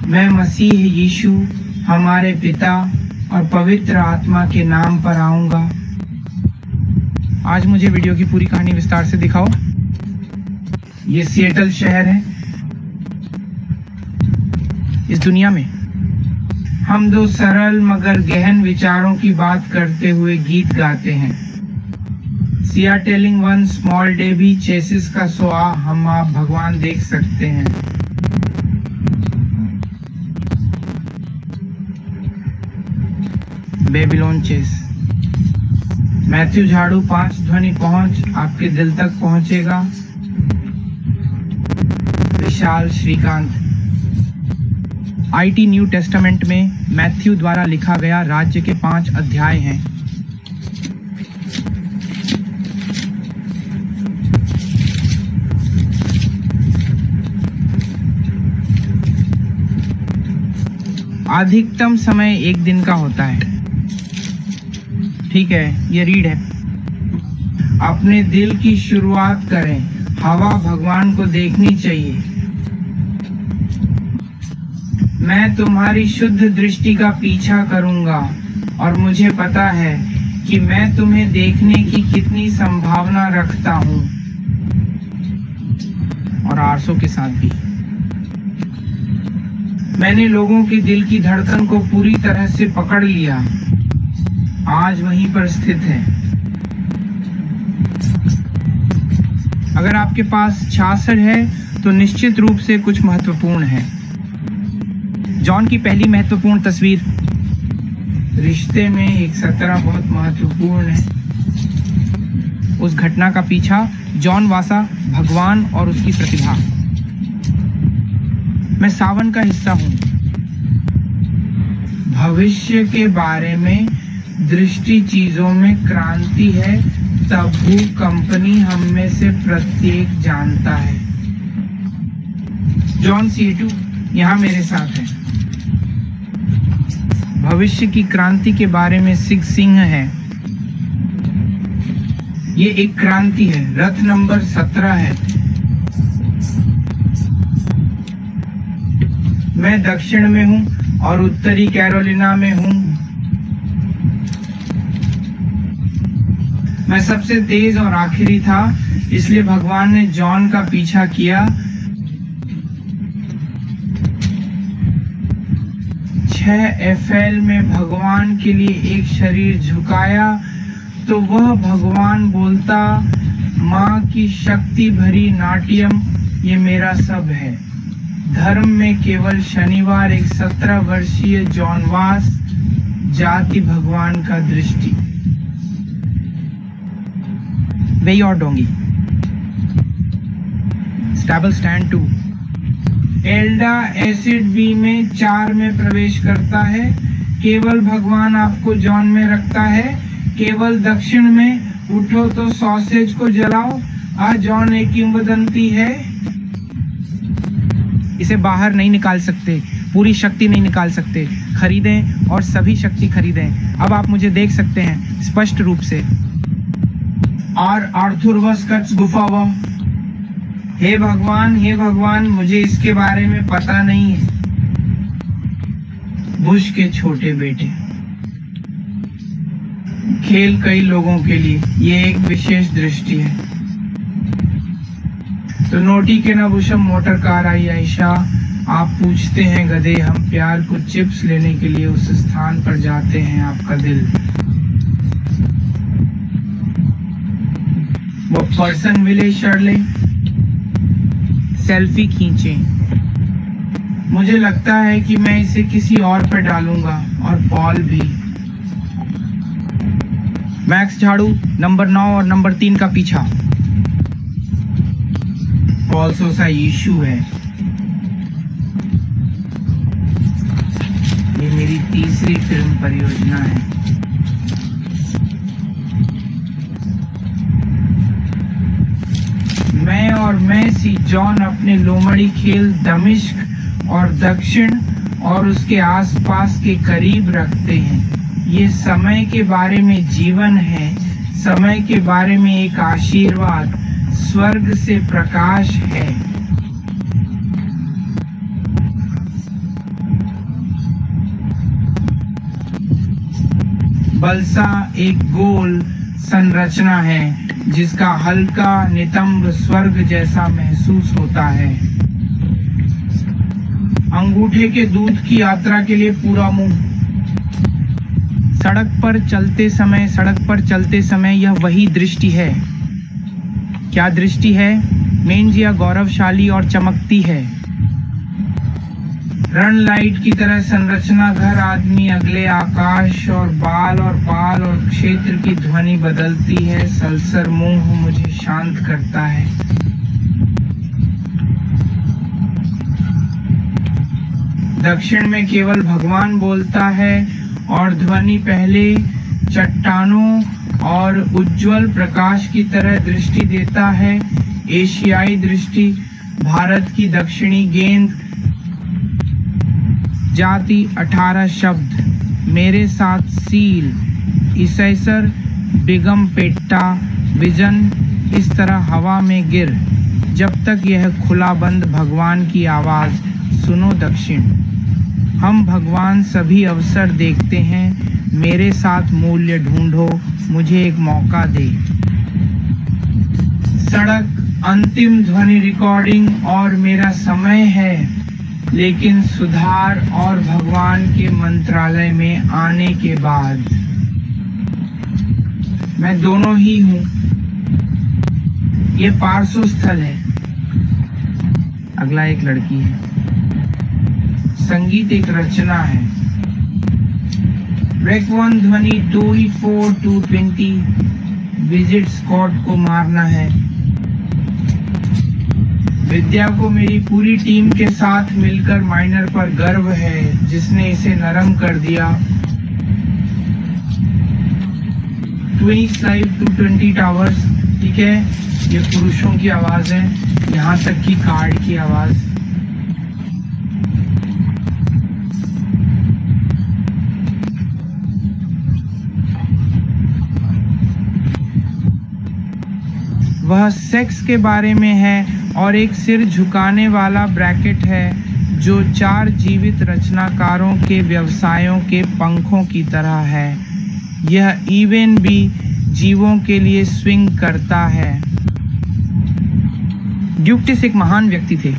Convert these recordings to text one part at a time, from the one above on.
मैं मसीह यीशु हमारे पिता और पवित्र आत्मा के नाम पर आऊंगा। आज मुझे वीडियो की पूरी कहानी विस्तार से दिखाओ। ये सिएटल शहर है। इस दुनिया में हम दो सरल मगर गहन विचारों की बात करते हुए गीत गाते हैं। Siya telling one small day भी चेसिस का सोआ हम आप भगवान देख सकते हैं। Babylon chess. मैथ्यू झाड़ू 5 ध्वनि पहुंच आपके दिल तक पहुंचेगा। विशाल श्रीकांत। IT न्यू टेस्टामेंट में मैथ्यू द्वारा लिखा गया राज्य के 5 अध्याय हैं। अधिकतम समय 1 दिन का होता है। ठीक है, ये रीड है। अपने दिल की शुरुआत करें। हवा भगवान को देखनी चाहिए। मैं तुम्हारी शुद्ध दृष्टि का पीछा करूंगा और मुझे पता है कि मैं तुम्हें देखने की कितनी संभावना रखता हूं। और आरसों के साथ भी। मैंने लोगों के दिल की धड़कन को पूरी तरह से पकड़ लिया। आज वहीं पर स्थित है। अगर आपके पास 66 है तो निश्चित रूप से कुछ महत्वपूर्ण है। जॉन की पहली महत्वपूर्ण तस्वीर। रिश्ते में एक 17 बहुत महत्वपूर्ण है। उस घटना का पीछा जॉन वासा, भगवान और उसकी प्रतिभा। मैं सावन का हिस्सा हूं। भविष्य के बारे में दृष्टि चीजों में क्रांति है। तबू कंपनी हम में से प्रत्येक जानता है। जॉन C2 यहाँ मेरे साथ है। भविष्य की क्रांति के बारे में सिग सिंह है। ये एक क्रांति है। रथ नंबर 17 है। मैं दक्षिण में हूं और उत्तरी कैरोलिना में हूं। मैं सबसे तेज और आखिरी था, इसलिए भगवान ने जॉन का पीछा किया। 6 FL में भगवान के लिए एक शरीर झुकाया तो वह भगवान बोलता, माँ की शक्ति भरी नाट्यम ये मेरा सब है। धर्म में केवल शनिवार एक 17 वर्षीय जॉन वास, जाति भगवान का दृष्टि। वेई और डोंगी। Stable stand 2। एल्डा एसिड बी में 4 में प्रवेश करता है। केवल भगवान आपको जॉन में रखता है। केवल दक्षिण में उठो तो सॉसेज को जलाओ। जॉन एक किंवदंती है। इसे बाहर नहीं निकाल सकते, पूरी शक्ति नहीं निकाल सकते। खरीदें और सभी शक्ति खरीदें। अब आप मुझे देख सकते हैं स्पष्ट रूप से। और आर्थुरवस कट्स गुफा वह। हे भगवान, मुझे इसके बारे में पता नहीं है। बुश के छोटे बेटे। खेल कई लोगों के लिए ये एक विशेष दृष्टि है। तो नोटी के नबुशम मोटर कार आई आयशा। आप पूछते हैं गधे, हम प्यार को चिप्स लेने के लिए उस स्थान पर जाते हैं आपका दिल। वो पर्सन विले शर्ले। सेल्फी खींचें। मुझे लगता है कि मैं इसे किसी और पर डालूंगा और पॉल भी। मैक्स झाड़ू नंबर 9 और नंबर 3 का पीछा। पॉल सोसा यीशु है। ये मेरी तीसरी फिल्म परियोजना है। मैं और मैसी जॉन अपने लोमड़ी खेल दमिश्क और दक्षिण और उसके आसपास के करीब रखते हैं। ये समय के बारे में जीवन है। समय के बारे में एक आशीर्वाद, स्वर्ग से प्रकाश है। बलसा एक गोल संरचना है जिसका हल्का नितंब स्वर्ग जैसा महसूस होता है। अंगूठे के दूध की यात्रा के लिए पूरा मुंह। सड़क पर चलते समय यह वही दृष्टि है। क्या दृष्टि है? मेंजिया गौरवशाली और चमकती है। रन लाइट की तरह संरचना, घर, आदमी, अगले, आकाश और बाल और क्षेत्र की ध्वनि बदलती है। सलसर मोह मुझे शांत करता है। दक्षिण में केवल भगवान बोलता है और ध्वनि पहले चट्टानों और उज्जवल प्रकाश की तरह दृष्टि देता है। एशियाई दृष्टि, भारत की दक्षिणी गेंद। जाति 18 शब्द, मेरे साथ सील, ईसैसर, बिगम पेट्टा, विजन, इस तरह हवा में गिर। जब तक यह खुला बंद भगवान की आवाज सुनो दक्षिण। हम भगवान सभी अवसर देखते हैं। मेरे साथ मूल्य ढूंढो, मुझे एक मौका दे। सड़क, अंतिम ध्वनि रिकॉर्डिंग और मेरा समय है, लेकिन सुधार और भगवान के मंत्रालय में आने के बाद मैं दोनों ही हूं। ये पार्श्व स्थल है। अगला एक लड़की है। संगीत एक रचना है। रेक 1 ध्वनि 2E4 220 विजिट स्कॉट को मारना है। विद्या को मेरी पूरी टीम के साथ मिलकर माइनर पर गर्व है, जिसने इसे नरम कर दिया। ट्विनिक्स लाइव 220 टावर्स, ठीक है। ये पुरुषों की आवाज है, यहाँ तक कि कार्ड की आवाज। वह सेक्स के बारे में है और एक सिर झुकाने वाला ब्रैकेट है जो 4 जीवित रचनाकारों के व्यवसायों के पंखों की तरह है। यह इवन भी जीवों के लिए स्विंग करता है। ड्यूक्टिस एक महान व्यक्ति थे।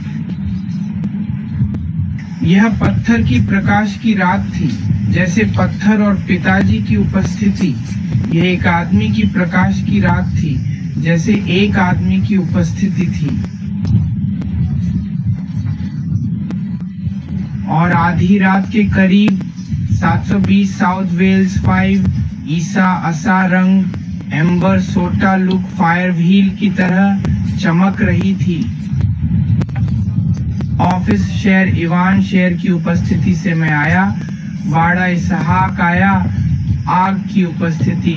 यह पत्थर की प्रकाश की रात थी, जैसे पत्थर और पिताजी की उपस्थिति। यह एक आदमी की प्रकाश की रात थी, जैसे एक आदमी की उपस्थिति थी। और आधी रात के करीब 720 साउथ वेल्स 5 ईसा असा रंग एम्बर सोटा लुक फायर व्हील की तरह चमक रही थी। ऑफिस शेर इवान शेर की उपस्थिति से मैं आया। वाड़ा इसहाक आया। आग की उपस्थिति,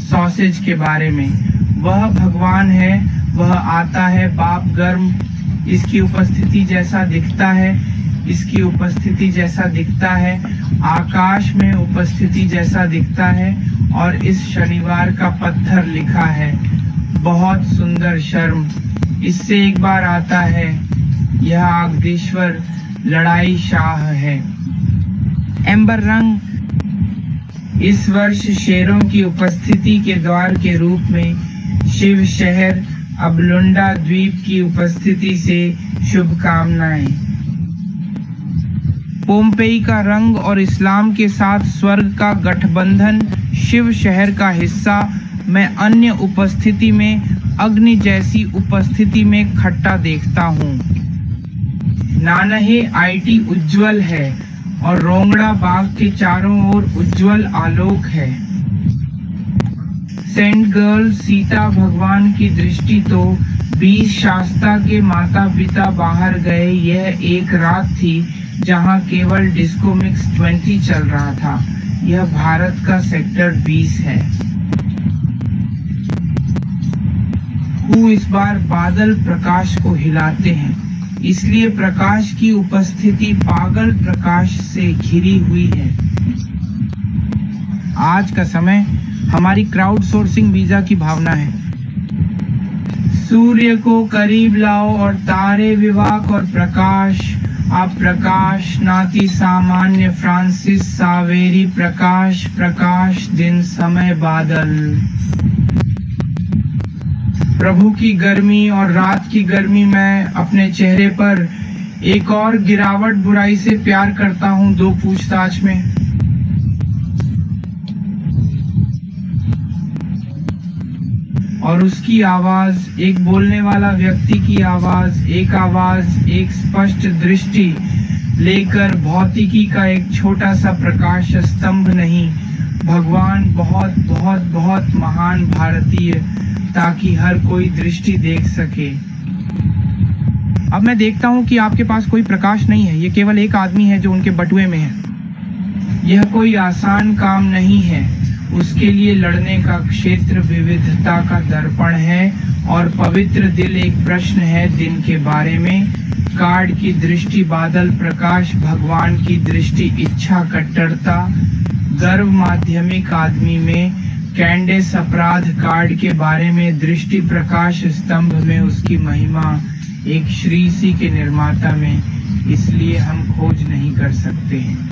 सॉसेज के बारे में। वह भगवान है, वह आता है बाप गर्म। इसकी उपस्थिति जैसा दिखता है, इसकी उपस्थिति जैसा दिखता है, आकाश में उपस्थिति जैसा दिखता है। और इस शनिवार का पत्थर लिखा है, बहुत सुंदर शर्म। इससे एक बार आता है, यह आगदेश्वर लड़ाई शाह है। एम्बर रंग, इस वर्ष शेरों की उपस्थिति के द्वार के रूप में शिव शहर अबलुंडा द्वीप की उपस्थिति से शुभकामनाएं। पोम्पेई का रंग और इस्लाम के साथ स्वर्ग का गठबंधन, शिव शहर का हिस्सा। मैं अन्य उपस्थिति में अग्नि जैसी उपस्थिति में खट्टा देखता हूँ। नानहे आईटी उज्जवल है और रोंगड़ा बाग के चारों ओर उज्जवल आलोक है। सेंट गर्ल सीता भगवान की दृष्टि तो 20 शास्ता के माता पिता बाहर गए। यह एक रात थी जहां केवल डिस्को मिक्स 20 चल रहा था। यह भारत का सेक्टर 20 है। इस बार बादल प्रकाश को हिलाते हैं, इसलिए प्रकाश की उपस्थिति पागल प्रकाश से घिरी हुई है। आज का समय हमारी क्राउड सोर्सिंग वीजा की भावना है। सूर्य को करीब लाओ और तारे विवाक और प्रकाश आप प्रकाश नाति सामान्य फ्रांसिस सावेरी प्रकाश प्रकाश दिन समय बादल। प्रभु की गर्मी और रात की गर्मी मैं अपने चेहरे पर एक और गिरावट बुराई से प्यार करता हूँ दो पूछताछ में। और उसकी आवाज, एक बोलने वाला व्यक्ति की आवाज, एक स्पष्ट दृष्टि लेकर भौतिकी का एक छोटा सा प्रकाश स्तंभ नहीं, भगवान बहुत बहुत बहुत महान भारतीय, ताकि हर कोई दृष्टि देख सके। अब मैं देखता हूँ कि आपके पास कोई प्रकाश नहीं है, ये केवल एक आदमी है जो उनके बटुए में है। यह कोई आसान काम नहीं है, उसके लिए लड़ने का क्षेत्र विविधता का दर्पण है और पवित्र दिल एक प्रश्न है दिन के बारे में। कार्ड की दृष्टि बादल प्रकाश, भगवान की दृष्टि इच्छा कट्टरता, गर्व माध्यमिक आदमी में, कैंडेस अपराध कार्ड के बारे में, दृष्टि प्रकाश स्तंभ में उसकी महिमा, एक श्री सी के निर्माता में, इसलिए हम खोज नहीं कर सकते हैं।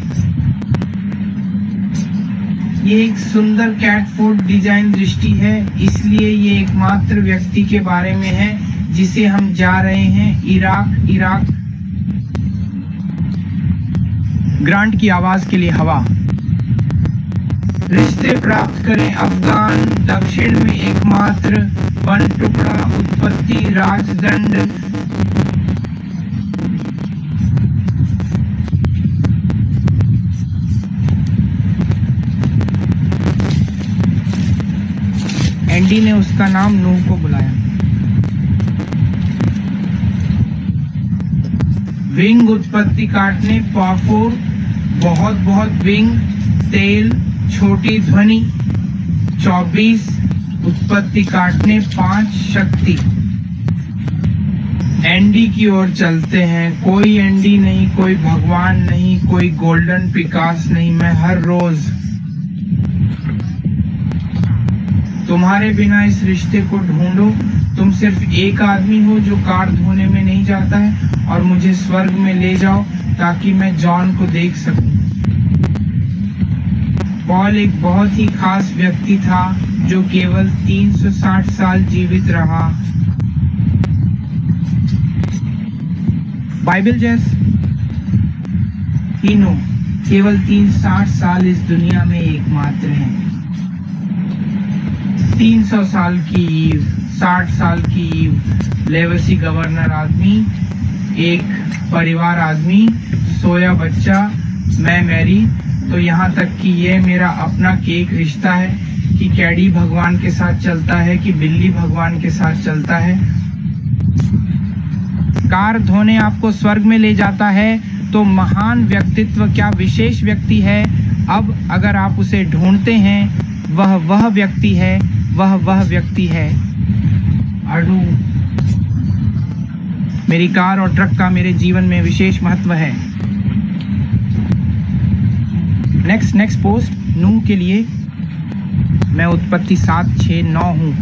ये एक सुंदर कैटफोर्ड डिजाइन दृष्टि है, इसलिए ये एकमात्र व्यक्ति के बारे में है जिसे हम जा रहे हैं, इराक। ग्रांट की आवाज के लिए हवा। रिश्ते प्राप्त करें अफगान, दक्षिण में एकमात्र, वन टुकड़ा, उत्पत्ति, राजदंड। एंडी ने उसका नाम नूह को बुलाया। विंग उत्पत्ति काटने, पाफोर, बहुत बहुत विंग, तेल, छोटी ध्वनि। 24 उत्पत्ति काटने, 5 शक्ति। एंडी की ओर चलते हैं, कोई एंडी नहीं, कोई भगवान नहीं, कोई गोल्डन पिकास नहीं। मैं हर रोज तुम्हारे बिना इस रिश्ते को ढूंढो। तुम सिर्फ एक आदमी हो जो कार धोने में नहीं जाता है, और मुझे स्वर्ग में ले जाओ ताकि मैं जॉन को देख सकूं। पॉल एक बहुत ही खास व्यक्ति था जो केवल 360 साल जीवित रहा। बाइबल जैस तीनों केवल 360 साल इस दुनिया में एकमात्र हैं। 300 साल की ईव, 60 साल की ईव, लेवसी गवर्नर आदमी, एक परिवार आदमी, सोया बच्चा, मैं मैरी। तो यहाँ तक कि ये मेरा अपना केक रिश्ता है कि कैडी भगवान के साथ चलता है कि बिल्ली भगवान के साथ चलता है। कार धोने आपको स्वर्ग में ले जाता है तो महान व्यक्तित्व क्या विशेष व्यक्ति है। अब अगर आप उसे ढूंढते हैं, वह व्यक्ति है, वह व्यक्ति है। अडू, मेरी कार और ट्रक का मेरे जीवन में विशेष महत्व है। नेक्स्ट पोस्ट नूह के लिए। मैं उत्पत्ति 7, 6, 9 हूँ।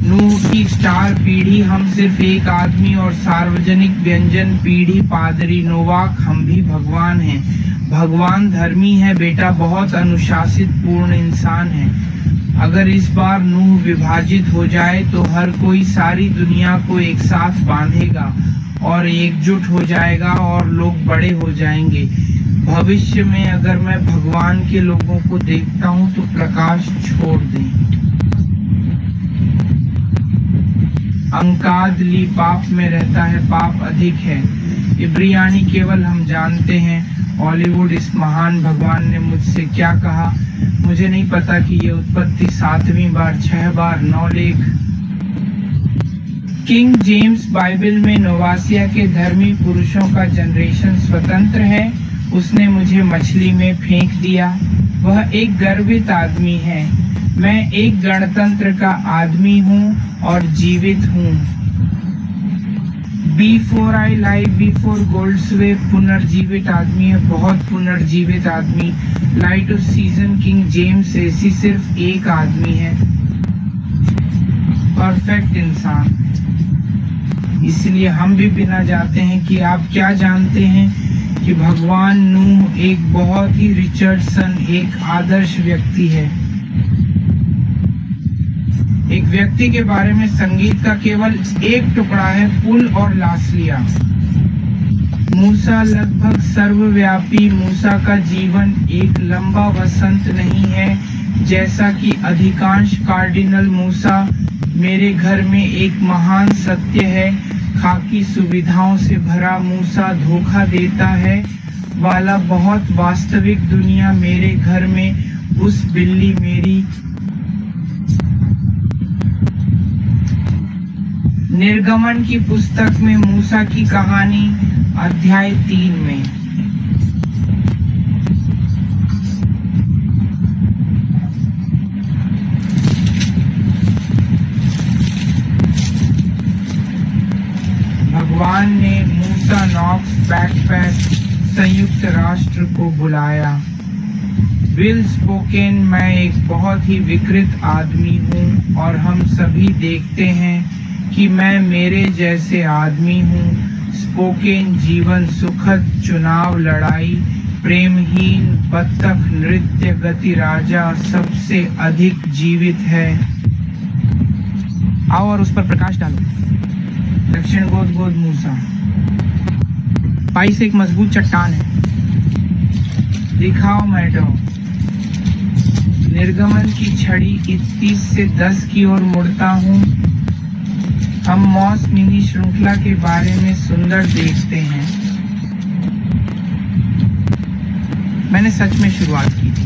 नूह की स्टार पीढ़ी, हम सिर्फ एक आदमी, और सार्वजनिक व्यंजन पीढ़ी, पादरी नोवाक, हम भी भगवान हैं। भगवान धर्मी है बेटा, बहुत अनुशासित पूर्ण इंसान है। अगर इस बार नूह विभाजित हो जाए तो हर कोई सारी दुनिया को एक साथ बांधेगा और एकजुट हो जाएगा और लोग बड़े हो जाएंगे। भविष्य में अगर मैं भगवान के लोगों को देखता हूँ तो प्रकाश छोड़ दें। अंकादली पाप में रहता है, पाप अधिक है। इब्रियानी केवल हम जानते हैं। हॉलीवुड, इस महान भगवान ने मुझसे क्या कहा, मुझे नहीं पता कि ये उत्पत्ति 7वीं बार, 6 बार, 9 लेख। किंग जेम्स बाइबल में नोवासिया के धर्मी पुरुषों का जनरेशन स्वतंत्र है। उसने मुझे मछली में फेंक दिया। वह एक गर्वित आदमी है। मैं एक गणतंत्र का आदमी हूँ और जीवित हूँ। बिफोर आई लाइव बिफोर गोल्ड्सवे पुनर्जीवित आदमी है, बहुत पुनर्जीवित आदमी। Light off season king James ऐसी सिर्फ एक आदमी है, परफेक्ट इंसान। इसलिए हम भी बिना जाते हैं कि आप क्या जानते हैं कि भगवान नूह एक बहुत ही रिचर्डसन, एक आदर्श व्यक्ति है। एक व्यक्ति के बारे में संगीत का केवल एक टुकड़ा है, पुल और लासलिया। मूसा लगभग सर्वव्यापी। मूसा का जीवन एक लंबा वसंत नहीं है जैसा कि अधिकांश कार्डिनल मूसा। मेरे घर में एक महान सत्य है, खाकी सुविधाओं से भरा मूसा धोखा देता है वाला बहुत वास्तविक दुनिया। मेरे घर में उस बिल्ली मेरी। निर्गमन की पुस्तक में मूसा की कहानी अध्याय 3 में। भगवान ने मूसा नॉक्स बैकपैक संयुक्त राष्ट्र को बुलाया। विल स्पोकेन, मैं एक बहुत ही विकृत आदमी हूँ और हम सभी देखते हैं कि मैं मेरे जैसे आदमी हूँ। स्पोकेन, जीवन सुखद, चुनाव लड़ाई, प्रेमहीन, बत्तख नृत्य, गति राजा सबसे अधिक जीवित है। आओ और उस पर प्रकाश डालो। दक्षिण गोद मूसा। पाई से एक मजबूत चट्टान है। दिखाओ मैडो। निर्गमन की छड़ी 31 से 10 की ओर मुड़ता हूँ। हम मॉस मिनी श्रृंखला के बारे में सुंदर देखते हैं। मैंने सच में शुरुआत की थी।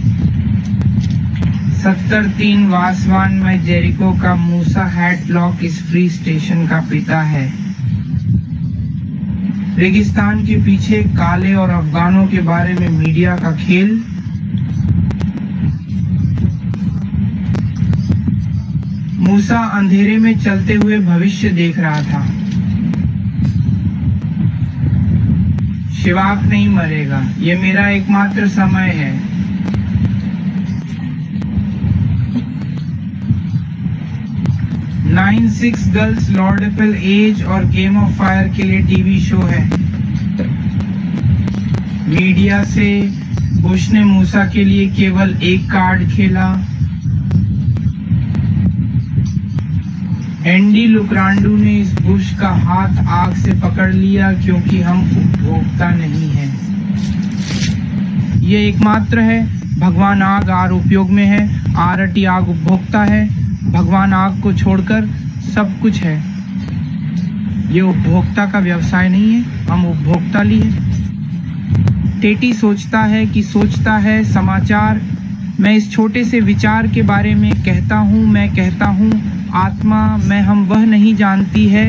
73 वासवान में जेरिको का मूसा हैडलॉक इस फ्री स्टेशन का पिता है। रेगिस्तान के पीछे काले और अफगानों के बारे में मीडिया का खेल। मूसा अंधेरे में चलते हुए भविष्य देख रहा था। शिवाक नहीं मरेगा, ये मेरा एकमात्र समय है। नाइन सिक्स गर्ल्स लॉर्डेपल एज और गेम ऑफ फायर के लिए टीवी शो है। मीडिया से बुश ने मूसा के लिए केवल एक कार्ड खेला। एंडी लुक्रांडू ने इस बुश का हाथ आग से पकड़ लिया क्योंकि हम उपभोक्ता नहीं हैं। ये एकमात्र है। भगवान आग आर उपयोग में है, आरटी आग उपभोक्ता है। भगवान आग को छोड़कर सब कुछ है। ये उपभोक्ता का व्यवसाय नहीं है, हम उपभोक्ता लिए। टेटी सोचता है समाचार। मैं इस छोटे से विचार के बारे में कहता हूँ। मैं कहता हूँ आत्मा में हम वह नहीं जानती है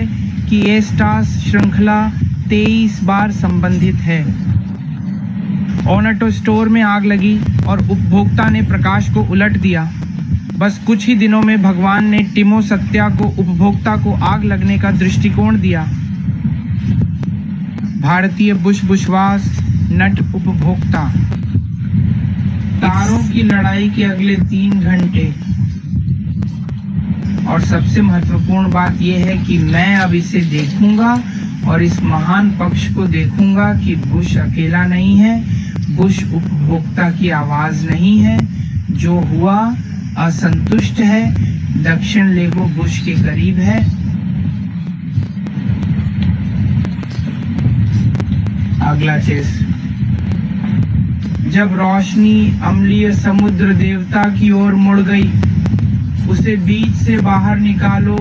कि एस्टास श्रृंखला 23 बार संबंधित है। ओनाटो स्टोर में आग लगी और उपभोक्ता ने प्रकाश को उलट दिया। बस कुछ ही दिनों में भगवान ने टिमो सत्या को उपभोक्ता को आग लगने का दृष्टिकोण दिया। भारतीय बुशवास नट उपभोक्ता। तारों की लड़ाई के अगले 3 घंटे। और सबसे महत्वपूर्ण बात यह है कि मैं अब इसे देखूंगा और इस महान पक्ष को देखूंगा कि बुश अकेला नहीं है, बुश उपभोक्ता की आवाज नहीं है। जो हुआ असंतुष्ट है। दक्षिण लेगो बुश के करीब है। अगला चेस। जब रोशनी अम्लीय समुद्र देवता की ओर मुड़ गई, उसे बीच से बाहर निकालो।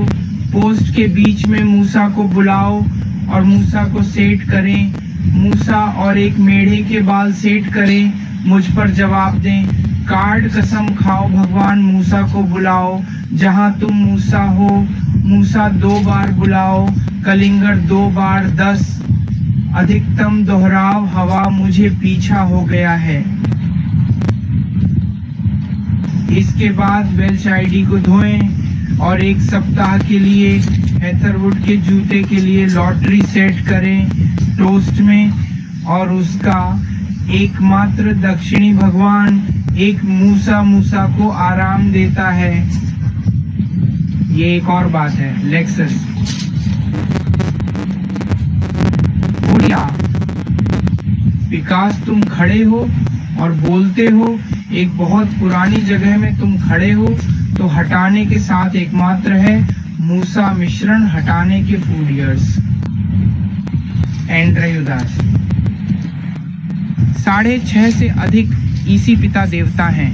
पोस्ट के बीच में मूसा को बुलाओ और मूसा को सेट करें। मूसा और एक मेढ़े के बाल सेट करें। मुझ पर जवाब दें। कार्ड कसम खाओ। भगवान मूसा को बुलाओ जहां तुम मूसा हो। मूसा 2 बार बुलाओ। कलिंगर 2 बार 10। अधिकतम दोहराव। हवा मुझे पीछा हो गया है। इसके बाद वेल्श आईडी को धोएं और 1 सप्ताह के लिए हेथरवुड के जूते के लिए लॉटरी सेट करें टोस्ट में। और उसका एकमात्र दक्षिणी भगवान एक मूसा को आराम देता है। ये एक और बात है। लेक्सस विकास तुम खड़े हो और बोलते हो, एक बहुत पुरानी जगह में तुम खड़े हो, तो हटाने के साथ एकमात्र है मूसा मिश्रण हटाने के फूड ईयर्स। एंड्रयू दास। 6.5 से अधिक ईसी पिता देवता हैं।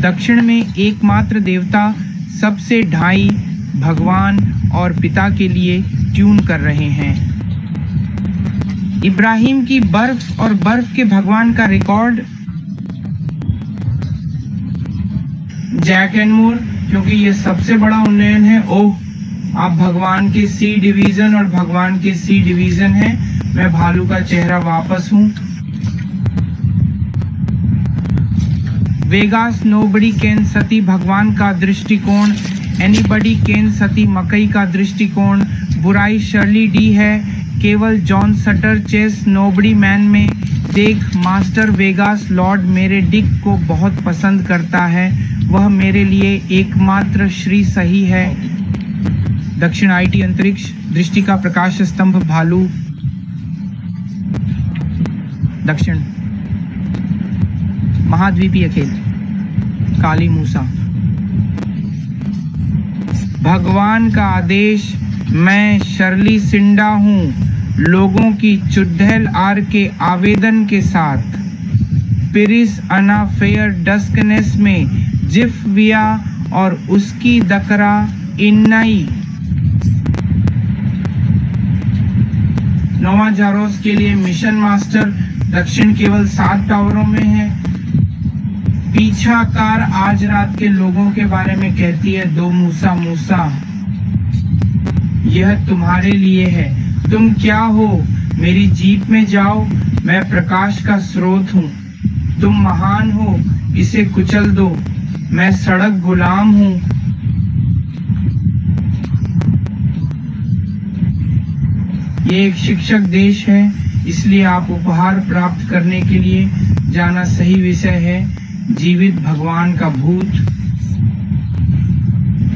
दक्षिण में एकमात्र देवता सबसे ढाई भगवान और पिता के लिए ट्यून कर रहे हैं। इब्राहिम की बर्फ और बर्फ के भगवान का रिकॉर्ड जैक एंड मोर, क्योंकि ये सबसे बड़ा उन्नयन है। ओह, आप भगवान के सी डिवीजन और भगवान के सी डिवीजन हैं। मैं भालू का चेहरा वापस हूं। वेगास नोबडी कैन सती भगवान का दृष्टिकोण, एनीबडी कैन सती मकई का दृष्टिकोण, बुराई शर्ली डी है, केवल John Sutter chase nobody man में। देख मास्टर वेगास लॉर्ड मेरे डिक को बहुत पसंद करता है, वह मेरे लिए एकमात्र श्री सही है। दक्षिण आईटी अंतरिक्ष दृष्टि का प्रकाश स्तंभ भालू। दक्षिण महाद्वीपीय खेल काली मूसा। भगवान का आदेश, मैं शर्ली सिंडा हूँ, लोगों की चुड़ैल आर के आवेदन के साथ पिरिस अना फेयर डस्कनेस में जिफविया और उसकी दकरा इन्नाई। नोवा जारोस के लिए मिशन मास्टर दक्षिण केवल 7 टावरों में है। पीछा कार आज रात के लोगों के बारे में कहती है, 2 मूसा मूसा, यह तुम्हारे लिए है। तुम क्या हो? मेरी जीप में जाओ, मैं प्रकाश का स्रोत हूँ। तुम महान हो, इसे कुचल दो, मैं सड़क गुलाम हूँ। ये एक शिक्षक देश है, इसलिए आप उपहार प्राप्त करने के लिए जाना सही विषय है। जीवित भगवान का भूत,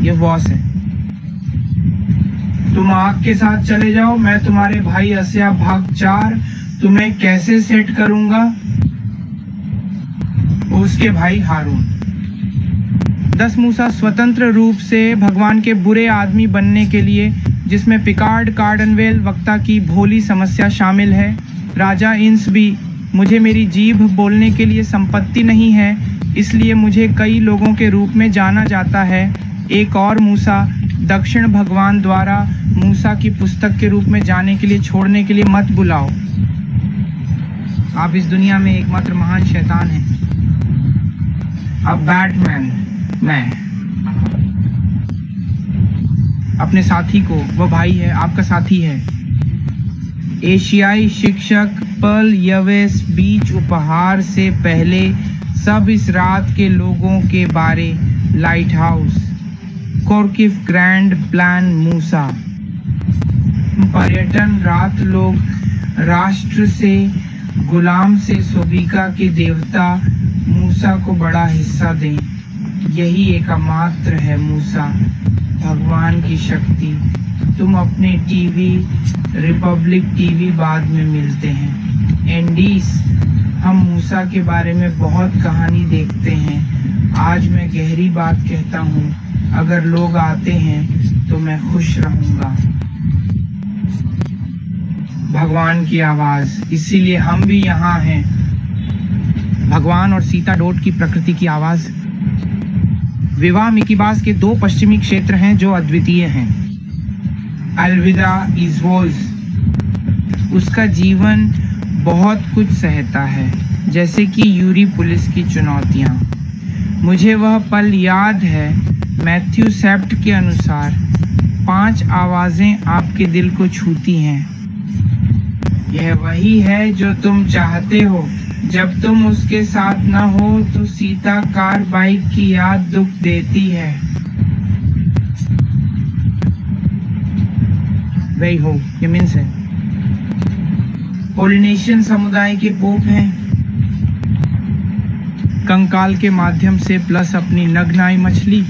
ये बॉस है। तुम आग के साथ चले जाओ, मैं तुम्हारे भाई अस्या भाग 4 तुम्हें कैसे सेट करूंगा। उसके भाई हारून। 10 मूसा स्वतंत्र रूप से भगवान के बुरे आदमी बनने के लिए, जिसमें पिकार्ड कार्डनवेल वक्ता की भोली समस्या शामिल है। राजा इंस भी, मुझे मेरी जीभ बोलने के लिए संपत्ति नहीं है, इसलिए मुझे कई लोगों के रूप में जाना जाता है। एक और मूसा दक्षिण भगवान द्वारा मूसा की पुस्तक के रूप में जाने के लिए छोड़ने के लिए मत बुलाओ। आप इस दुनिया में एकमात्र महान शैतान हैं। अब बैटमैन मैं अपने साथी को, वह भाई है, आपका साथी है। एशियाई शिक्षक पर्ल यवेस बीच उपहार से पहले सब इस रात के लोगों के बारे लाइट हाउस कोरकिफ ग्रैंड प्लान मूसा। पर्यटन रात लोग राष्ट्र से गुलाम से सोबिका के देवता मूसा को बड़ा हिस्सा दें। यही एकमात्र है मूसा, भगवान की शक्ति। तुम अपने टीवी रिपब्लिक टीवी बाद में मिलते हैं। एंडीज, हम मूसा के बारे में बहुत कहानी देखते हैं। आज मैं गहरी बात कहता हूँ, अगर लोग आते हैं तो मैं खुश रहूँगा। भगवान की आवाज़, इसीलिए हम भी यहाँ हैं। भगवान और सीता डोट की प्रकृति की आवाज़। विवाह मिकीबाज के 2 पश्चिमी क्षेत्र हैं जो अद्वितीय हैं। अलविदा इज़वोज। उसका जीवन बहुत कुछ सहता है, जैसे कि यूरी पुलिस की चुनौतियाँ। मुझे वह पल याद है। मैथ्यू सेप्ट के अनुसार 5 आवाज़ें आपके दिल को छूती हैं। यह वही है जो तुम चाहते हो। जब तुम उसके साथ न हो तो सीता कार बाइक की याद दुख देती है। वही हो, ये मीन्स है। पोलिनेशियन समुदाय के पोप हैं। कंकाल के माध्यम से प्लस अपनी नग्नाई मछली।